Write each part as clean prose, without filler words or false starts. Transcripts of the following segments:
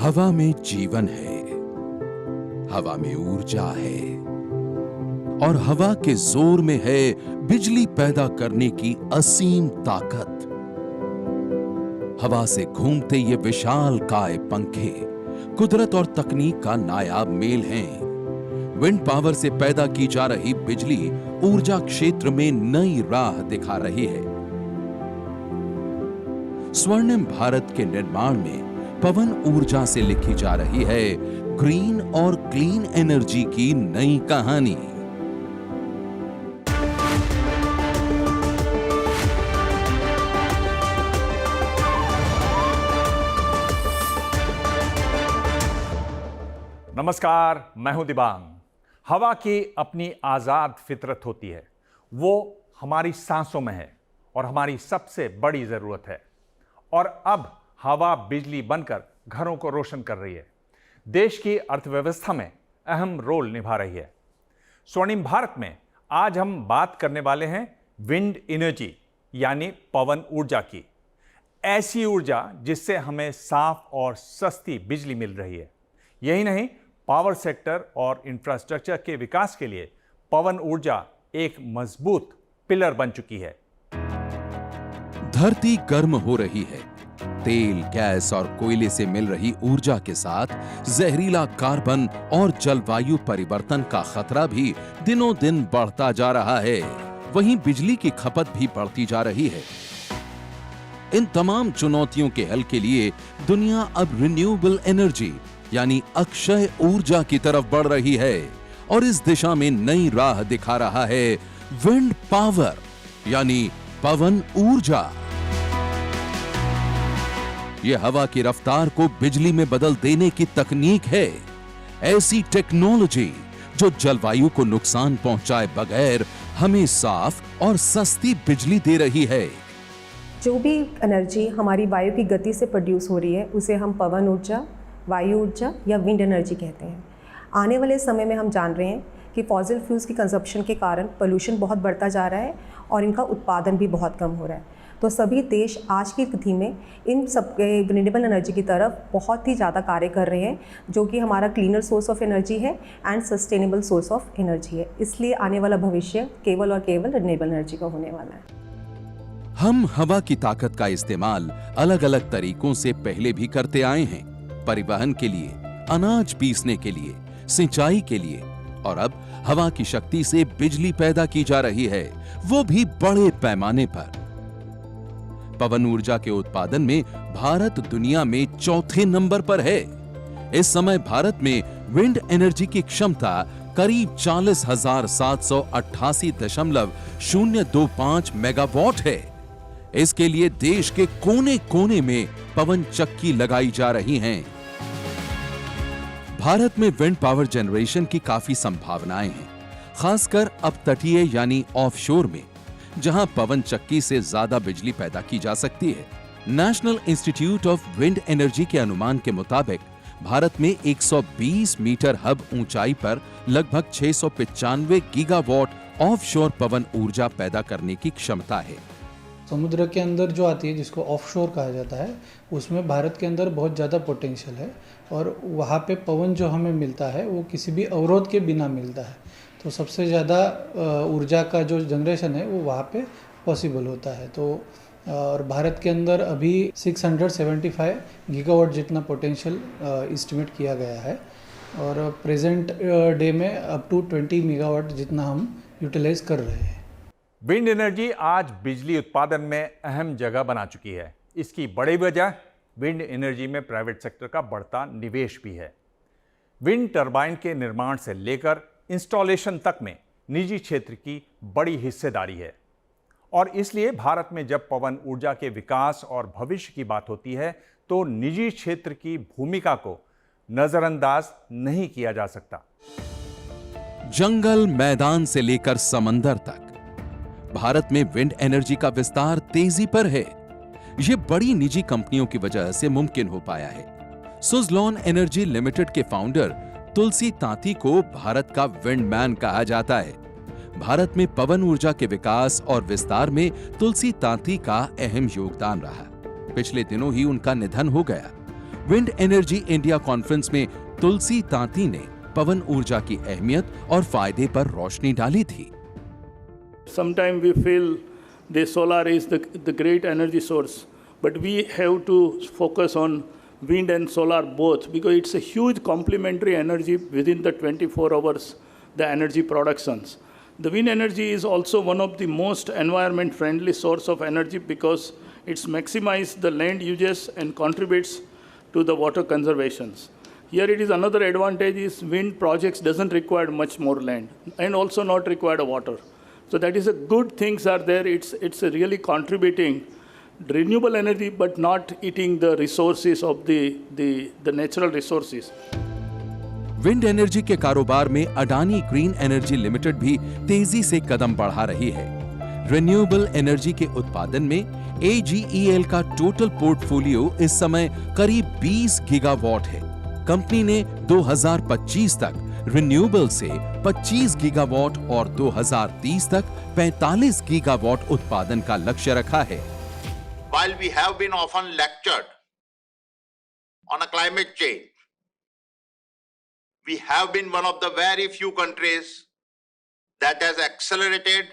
हवा में जीवन है, हवा में ऊर्जा है और हवा के जोर में है बिजली पैदा करने की असीम ताकत। हवा से घूमते ये विशाल काय पंखे कुदरत और तकनीक का नायाब मेल हैं। विंड पावर से पैदा की जा रही बिजली ऊर्जा क्षेत्र में नई राह दिखा रही है। स्वर्णिम भारत के निर्माण में पवन ऊर्जा से लिखी जा रही है ग्रीन और क्लीन एनर्जी की नई कहानी। नमस्कार, मैं हूं दिबांग। हवा की अपनी आजाद फितरत होती है, वो हमारी सांसों में है और हमारी सबसे बड़ी जरूरत है। और अब हवा बिजली बनकर घरों को रोशन कर रही है, देश की अर्थव्यवस्था में अहम रोल निभा रही है। स्वर्णिम भारत में आज हम बात करने वाले हैं विंड एनर्जी यानी पवन ऊर्जा की। ऐसी ऊर्जा जिससे हमें साफ और सस्ती बिजली मिल रही है। यही नहीं, पावर सेक्टर और इंफ्रास्ट्रक्चर के विकास के लिए पवन ऊर्जा एक मजबूत पिलर बन चुकी है। धरती गर्म हो रही है। तेल, गैस और कोयले से मिल रही ऊर्जा के साथ जहरीला कार्बन और जलवायु परिवर्तन का खतरा भी दिनों दिन बढ़ता जा रहा है। वहीं बिजली की खपत भी बढ़ती जा रही है। इन तमाम चुनौतियों के हल के लिए दुनिया अब रिन्यूएबल एनर्जी यानी अक्षय ऊर्जा की तरफ बढ़ रही है और इस दिशा में नई राह दिखा रहा है विंड पावर यानी पवन ऊर्जा। यह हवा की रफ्तार को बिजली में बदल देने की तकनीक है। ऐसी टेक्नोलॉजी जो जलवायु को नुकसान पहुंचाए बगैर हमें साफ और सस्ती बिजली दे रही है। जो भी एनर्जी हमारी वायु की गति से प्रोड्यूस हो रही है उसे हम पवन ऊर्जा, वायु ऊर्जा या विंड एनर्जी कहते हैं। आने वाले समय में हम जान रहे हैं कि फॉसिल फ्यूल्स की कंजप्शन के कारण पोल्यूशन बहुत बढ़ता जा रहा है और इनका उत्पादन भी बहुत कम हो रहा है। तो सभी देश आज की तिथि में इन सब रिन्यूएबल एनर्जी की तरफ बहुत ही ज़्यादा कार्य कर रहे हैं, जो कि हमारा क्लीनर सोर्स ऑफ एनर्जी है and sustainable source of energy है। इसलिए आने वाला भविष्य केवल और केवल रिन्यूएबल एनर्जी का होने वाला है। हम हवा की ताकत का इस्तेमाल अलग अलग तरीकों से पहले भी करते आए हैं। परिवहन के लिए, अनाज पीसने के लिए, सिंचाई के लिए, और अब हवा की शक्ति से बिजली पैदा की जा रही है, वो भी बड़े पैमाने पर। पवन ऊर्जा के उत्पादन में भारत दुनिया में चौथे नंबर पर है। इस समय भारत में विंड एनर्जी की क्षमता करीब 40,788.025 मेगावाट है। इसके लिए देश के कोने कोने में पवन चक्की लगाई जा रही हैं। भारत में विंड पावर जनरेशन की काफी संभावनाएं हैं, खासकर अब तटीय यानी ऑफशोर में, जहां पवन चक्की से ज्यादा बिजली पैदा की जा सकती है। National institute of wind energy के अनुमान के मुताबिक भारत में 120 मीटर हब ऊंचाई पर लगभग 695 गीगावाट ऑफशोर पवन ऊर्जा पैदा करने की क्षमता है। समुद्र के अंदर जो आती है, जिसको ऑफशोर कहा जाता है, उसमें भारत के अंदर बहुत ज़्यादा पोटेंशियल है और वहाँ पे पवन जो हमें मिलता है वो किसी भी अवरोध के बिना मिलता है। तो सबसे ज़्यादा ऊर्जा का जो जनरेशन है वो वहाँ पे पॉसिबल होता है। तो और भारत के अंदर अभी 675 गीगावाट जितना पोटेंशियल एस्टिमेट किया गया है और प्रेजेंट डे में अप टू 20 मेगावाट जितना हम यूटिलाइज कर रहे हैं। विंड एनर्जी आज बिजली उत्पादन में अहम जगह बना चुकी है। इसकी बड़ी वजह विंड एनर्जी में प्राइवेट सेक्टर का बढ़ता निवेश भी है। विंड टरबाइन के निर्माण से लेकर इंस्टॉलेशन तक में निजी क्षेत्र की बड़ी हिस्सेदारी है और इसलिए भारत में जब पवन ऊर्जा के विकास और भविष्य की बात होती है तो निजी क्षेत्र की भूमिका को नजरअंदाज नहीं किया जा सकता। जंगल, मैदान से लेकर समंदर तक भारत में विंड एनर्जी का विस्तार तेजी पर है। यह बड़ी निजी कंपनियों की वजह से मुमकिन हो पाया है। सुज़लॉन एनर्जी लिमिटेड के फाउंडर तुलसी तांती को भारत का विंडमैन कहा जाता है। भारत में पवन ऊर्जा के विकास और विस्तार में तुलसी तांती का अहम योगदान रहा। पिछले दिनों ही उनका निधन हो गया। विंड एनर्जी इंडिया कॉन्फ्रेंस में तुलसी तांती ने पवन ऊर्जा की अहमियत और फायदे पर रोशनी डाली थी। Sometimes we feel the solar is the great energy source, but we have to focus on wind and solar both because it's a huge complementary energy within the 24 hours, the energy productions. The wind energy is also one of the most environment friendly source of energy because it's maximizes the land uses and contributes to the water conservations. Here it is another advantage is wind projects doesn't require much more land and also not require water. So that is a good things are there. It's a really contributing renewable energy, but not eating the resources of the natural resources. Wind energy के कारोबार में Adani green energy limited भी तेजी से कदम बढ़ा रही है। Renewable energy के उत्पादन में AGEL का टोटल पोर्टफोलियो इस समय करीब 20 गीगावाट है। कंपनी ने 2025 तक रिन्यूएबल से 25 गीगावाट और 2030 तक 45 गीगावाट उत्पादन का लक्ष्य रखा है। While we have been often lectured on a climate change, we have been one of the very few countries that has accelerated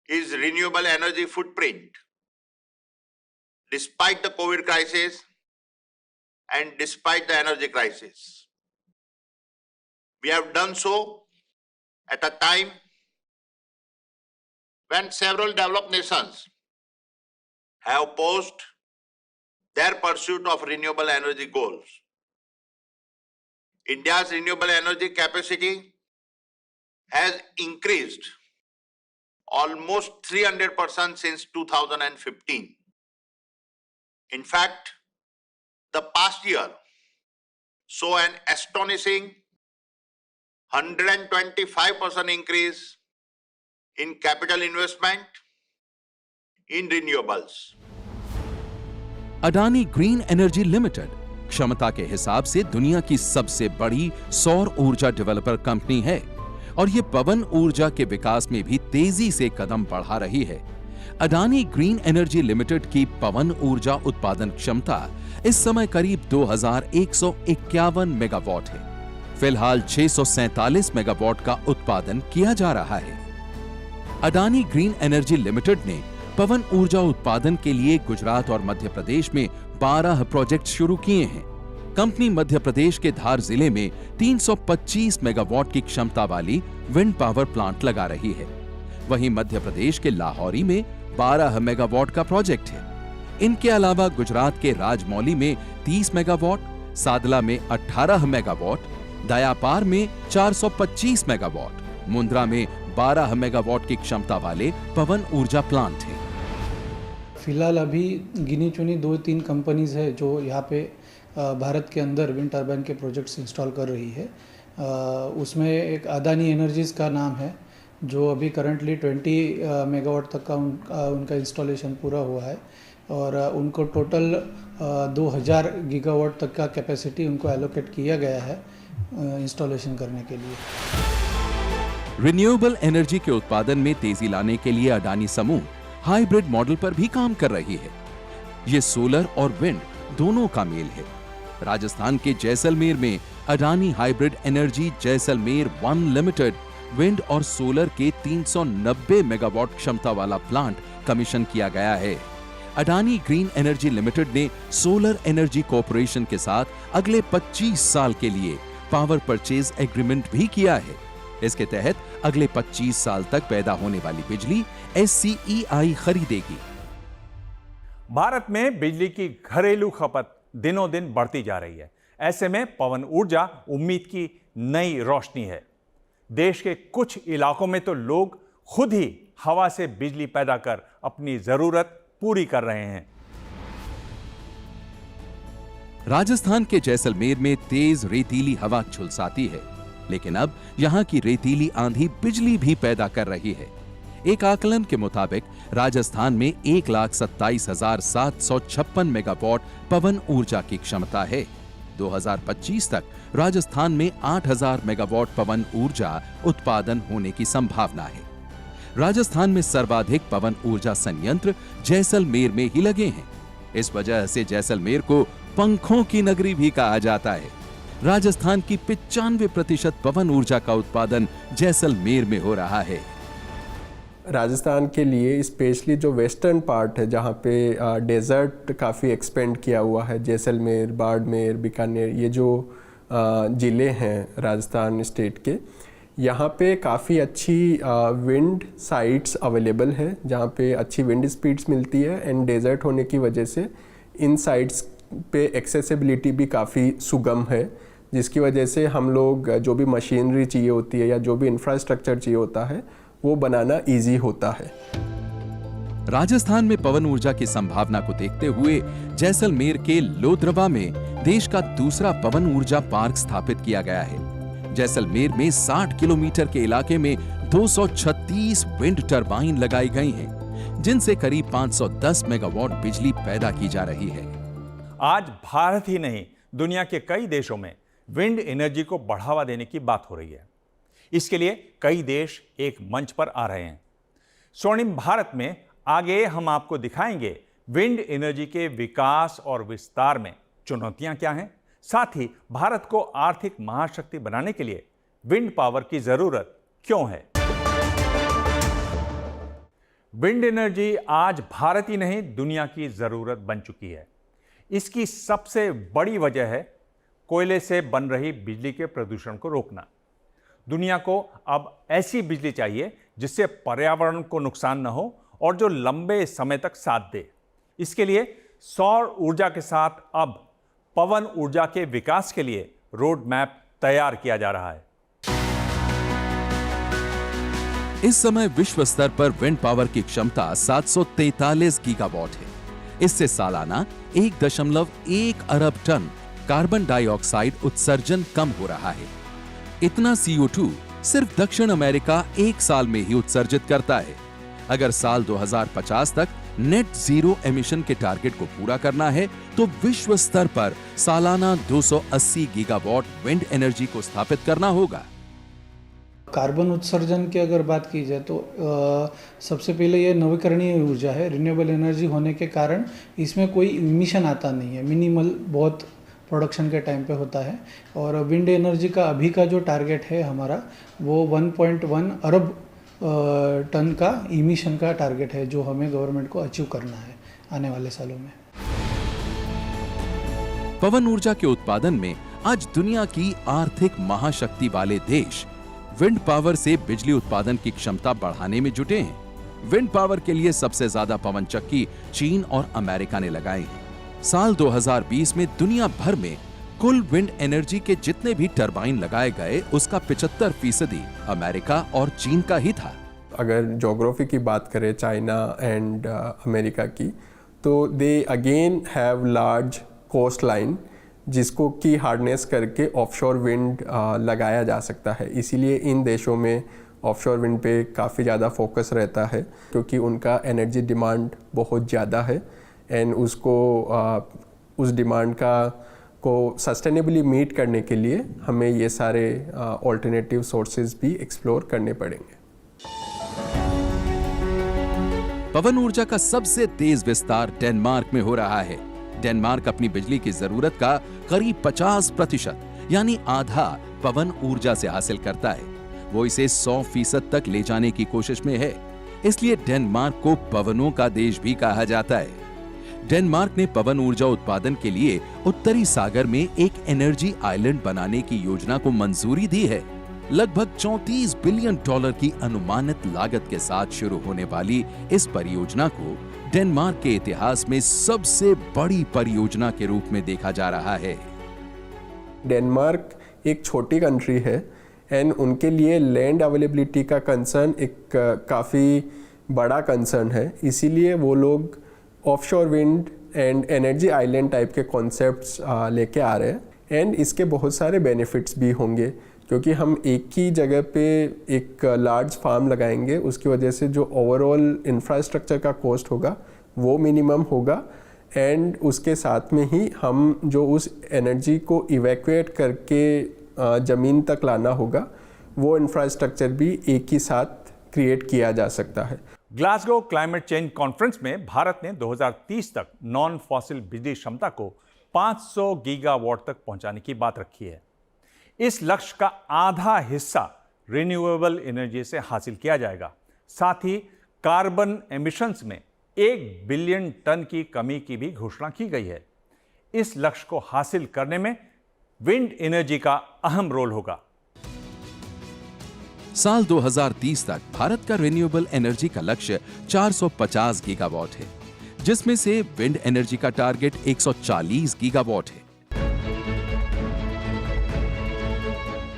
its renewable energy footprint. Despite the COVID crisis and despite the energy crisis. We have done so at a time when several developed nations have paused their pursuit of renewable energy goals. India's renewable energy capacity has increased almost 300% since 2015. In fact, the past year saw an astonishing 125% increase in capital investment in renewables. Adani green energy limited क्षमता के हिसाब से दुनिया की सबसे बड़ी सौर ऊर्जा डेवलपर कंपनी है और ये पवन ऊर्जा के विकास में भी तेजी से कदम बढ़ा रही है। अडानी ग्रीन एनर्जी लिमिटेड की पवन ऊर्जा उत्पादन क्षमता इस समय करीब 2151 मेगावाट है। फिलहाल 647 मेगावाट का उत्पादन किया जा रहा है। अडानी ग्रीन एनर्जी लिमिटेड ने पवन ऊर्जा उत्पादन के लिए गुजरात और मध्य प्रदेश में 12 प्रोजेक्ट शुरू किए हैं। कंपनी मध्य प्रदेश के धार जिले में 325 मेगावाट की क्षमता वाली विंड पावर प्लांट लगा रही है। वहीं मध्य प्रदेश के लाहौरी में 12 मेगावाट का प्रोजेक्ट है। इनके अलावा गुजरात के राजमौली में 30 मेगावाट, सादला में 18 मेगावाट, दयापार में 425 मेगावाट, मुंद्रा में 12 मेगावाट की क्षमता वाले पवन ऊर्जा प्लांट हैं। फिलहाल अभी गिनी चुनी 2-3 कंपनीज है जो यहाँ पे भारत के अंदर विंड टर्बाइन के प्रोजेक्ट्स इंस्टॉल कर रही है। उसमें एक अडानी एनर्जीज का नाम है जो अभी करंटली 20 मेगावाट तक का उनका इंस्टॉलेशन पूरा हुआ है और उनको टोटल 2000 गीगावाट तक का कैपेसिटी उनको एलोकेट किया गया है इंस्टॉलेशन करने के लिए। रिन्यूएबल एनर्जी के उत्पादन में तेजी लाने के लिए अडानी समूह हाइब्रिड मॉडल पर भी काम कर रही है। ये सोलर और विंड दोनों का मेल है। राजस्थान के जैसलमेर में Adani hybrid energy Jaisalmer 1 limited wind और सोलर के 390 मेगावाट क्षमता वाला प्लांट कमीशन किया गया है। अडानी ग्रीन एनर्जी लिमिटेड ने सोलर एनर्जी कॉर्पोरेशन के साथ अगले 25 साल के लिए पावर परचेज एग्रीमेंट भी किया है। इसके तहत अगले 25 साल तक पैदा होने वाली बिजली SCEI खरीदेगी। भारत में बिजली की घरेलू खपत दिनों दिन बढ़ती जा रही है। ऐसे में पवन ऊर्जा उम्मीद की नई रोशनी है। देश के कुछ इलाकों में तो लोग खुद ही हवा से बिजली पैदा कर अपनी जरूरत पूरी कर रहे हैं। राजस्थान के जैसलमेर में तेज रेतीली हवा झुलसाती है, लेकिन अब यहां की रेतीली आंधी बिजली भी पैदा कर रही है। एक आकलन के मुताबिक राजस्थान में 1,27,756 मेगावाट पवन ऊर्जा की क्षमता है। 2025 तक राजस्थान में 8,000 मेगावाट पवन ऊर्जा उत्पादन होने की संभावना है। राजस्थान में सर्वाधिक पवन ऊर्जा संयंत्र जैसलमेर में ही लगे हैं। इस वजह से जैसलमेर को पंखों की नगरी भी कहा जाता है। राजस्थान की 95% पवन ऊर्जा का उत्पादन जैसलमेर में हो रहा है। राजस्थान के लिए स्पेशली जो वेस्टर्न पार्ट है, जहाँ पे डेजर्ट काफ़ी एक्सपेंड किया हुआ है, जैसलमेर, बाड़मेर, बीकानेर, ये जो ज़िले हैं राजस्थान स्टेट के, यहाँ पे काफ़ी अच्छी विंड साइट्स अवेलेबल है, जहाँ पे अच्छी विंड स्पीड्स मिलती है। एंड डेजर्ट होने की वजह से इन साइट्स पे एक्सेसिबिलिटी भी काफ़ी सुगम है, जिसकी वजह से हम लोग जो भी मशीनरी चाहिए होती है या जो भी इंफ्रास्ट्रक्चर चाहिए होता है वो बनाना इजी होता है। राजस्थान में पवन ऊर्जा की संभावना को देखते हुए जैसलमेर के लोद्रवा में देश का दूसरा पवन ऊर्जा पार्क स्थापित किया गया है। जैसलमेर में 60 किलोमीटर के इलाके में 236 विंड टरबाइन लगाई गई हैं, जिनसे करीब 510 मेगावाट बिजली पैदा की जा रही है। आज भारत ही नहीं, दुनिया के कई देशों में विंड एनर्जी को बढ़ावा देने की बात हो रही है। इसके लिए कई देश एक मंच पर आ रहे हैं। स्वर्णिम भारत में आगे हम आपको दिखाएंगे विंड एनर्जी के विकास और विस्तार में चुनौतियां क्या हैं, साथ ही भारत को आर्थिक महाशक्ति बनाने के लिए विंड पावर की जरूरत क्यों है। विंड एनर्जी आज भारत ही नहीं, दुनिया की जरूरत बन चुकी है। इसकी सबसे बड़ी वजह है कोयले से बन रही बिजली के प्रदूषण को रोकना। दुनिया को अब ऐसी बिजली चाहिए जिससे पर्यावरण को नुकसान न हो और जो लंबे समय तक साथ दे। इसके लिए सौर ऊर्जा के साथ अब पवन ऊर्जा के विकास के लिए रोड मैप तैयार किया जा रहा है। इस समय विश्व स्तर पर विंड पावर की क्षमता 743 गीगावाट है। इससे सालाना 1.1 अरब टन कार्बन डाइऑक्साइड उत्सर्जन कम हो रहा है। इतना CO2 सिर्फ दक्षिण अमेरिका एक साल में ही उत्सर्जित करता है। अगर साल 2050 तक नेट जीरो एमिशन के टारगेट को पूरा करना है तो विश्व स्तर पर सालाना 280 गीगावाट विंड एनर्जी को स्थापित करना होगा। कार्बन उत्सर्जन की अगर बात की जाए तो सबसे पहले ये नवीकरणीय ऊर्जा है। रिन्यूएबल एनर्जी होने के कारण इसमें कोई इमिशन आता नहीं है, मिनिमल बहुत प्रोडक्शन के टाइम पे होता है। और विंड एनर्जी का अभी का जो टारगेट है हमारा वो 1.1 अरब टन का इमिशन का टारगेट है, जो हमें गवर्नमेंट को अचीव करना है आने वाले सालों में। पवन ऊर्जा के उत्पादन में आज दुनिया की आर्थिक महाशक्ति वाले देश विंड पावर से बिजली उत्पादन की क्षमता बढ़ाने में जुटे हैं। विंड पावर के लिए सबसे ज्यादा पवन चक्की चीन और अमेरिका ने लगाए हैं। साल 2020 में दुनिया भर में कुल विंड एनर्जी के जितने भी टरबाइन लगाए गए उसका 75% अमेरिका और चीन का ही था। अगर ज्योग्राफी की बात करें चाइना एंड अमेरिका की, तो they again have large coast line जिसको की हार्डनेस करके ऑफशोर विंड लगाया जा सकता है। इसीलिए इन देशों में ऑफशोर विंड पे काफ़ी ज़्यादा फोकस रहता है, क्योंकि उनका एनर्जी डिमांड बहुत ज़्यादा है एंड उसको उस डिमांड को सस्टेनेबली मीट करने के लिए हमें ये सारे ऑल्टरनेटिव सोर्सेज भी एक्सप्लोर करने पड़ेंगे। पवन ऊर्जा का सबसे तेज विस्तार डेनमार्क में हो रहा है। डेनमार्क अपनी बिजली की जरूरत का करीब 50% यानी आधा पवन ऊर्जा से हासिल करता है। वो इसे 100% तक ले जाने की कोशिश में है, इसलिए डेनमार्क को पवनों का देश भी कहा जाता है। डेनमार्क ने पवन ऊर्जा उत्पादन के लिए उत्तरी सागर में एक एनर्जी आइलैंड बनाने की योजना को मंजूरी दी है। लगभग $34 बिलियन की अनुमानित लागत के साथ शुरू होने वाली इस परियोजना को डेनमार्क के इतिहास में सबसे बड़ी परियोजना के रूप में देखा जा रहा है। डेनमार्क एक छोटी कंट्री है एंड उनके लिए लैंड अवेलेबिलिटी का कंसर्न एक काफ़ी बड़ा कंसर्न है। इसीलिए वो लोग offshore wind and energy island type के कॉन्सेप्ट्स लेके आ रहे हैं एंड इसके बहुत सारे बेनिफिट्स भी होंगे, क्योंकि हम एक ही जगह पे एक लार्ज फार्म लगाएंगे, उसकी वजह से जो ओवरऑल इंफ्रास्ट्रक्चर का कॉस्ट होगा वो मिनिमम होगा एंड उसके साथ में ही हम जो उस एनर्जी को इवैक्यूएट करके ज़मीन तक लाना होगा वो इंफ्रास्ट्रक्चर भी एक ही साथ क्रिएट किया जा सकता है। ग्लासगो क्लाइमेट चेंज कॉन्फ्रेंस में भारत ने 2030 तक नॉन फॉसिल बिजली क्षमता को 500 गीगावाट तक पहुंचाने की बात रखी है। इस लक्ष्य का आधा हिस्सा रिन्यूएबल एनर्जी से हासिल किया जाएगा। साथ ही कार्बन एमिशंस में 1 बिलियन टन की कमी की भी घोषणा की गई है। इस लक्ष्य को हासिल करने में विंड एनर्जी का अहम रोल होगा। साल 2030 तक भारत का रिन्यूएबल एनर्जी का लक्ष्य 450 गीगावाट है, जिसमें से विंड एनर्जी का टारगेट 140 गीगावाट है।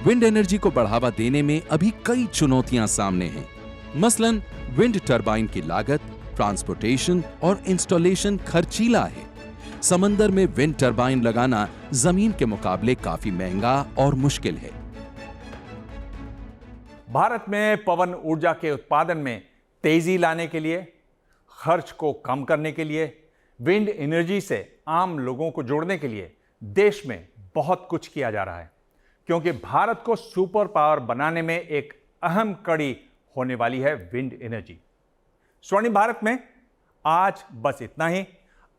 विंड एनर्जी को बढ़ावा देने में अभी कई चुनौतियां सामने हैं। मसलन विंड टरबाइन की लागत, ट्रांसपोर्टेशन और इंस्टॉलेशन खर्चीला है। समंदर में विंड टरबाइन लगाना जमीन के मुकाबले काफी महंगा और मुश्किल है। भारत में पवन ऊर्जा के उत्पादन में तेजी लाने के लिए, खर्च को कम करने के लिए, विंड एनर्जी से आम लोगों को जोड़ने के लिए देश में बहुत कुछ किया जा रहा है, क्योंकि भारत को सुपर पावर बनाने में एक अहम कड़ी होने वाली है विंड एनर्जी। स्वर्णिम भारत में आज बस इतना ही।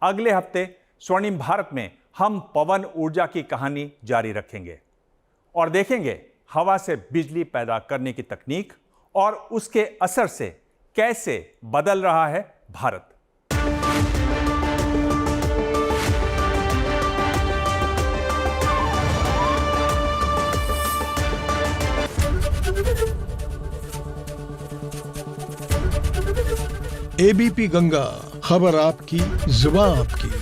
अगले हफ्ते स्वर्णिम भारत में हम पवन ऊर्जा की कहानी जारी रखेंगे और देखेंगे हवा से बिजली पैदा करने की तकनीक और उसके असर से कैसे बदल रहा है भारत। एबीपी गंगा, खबर आपकी, जुबान आपकी।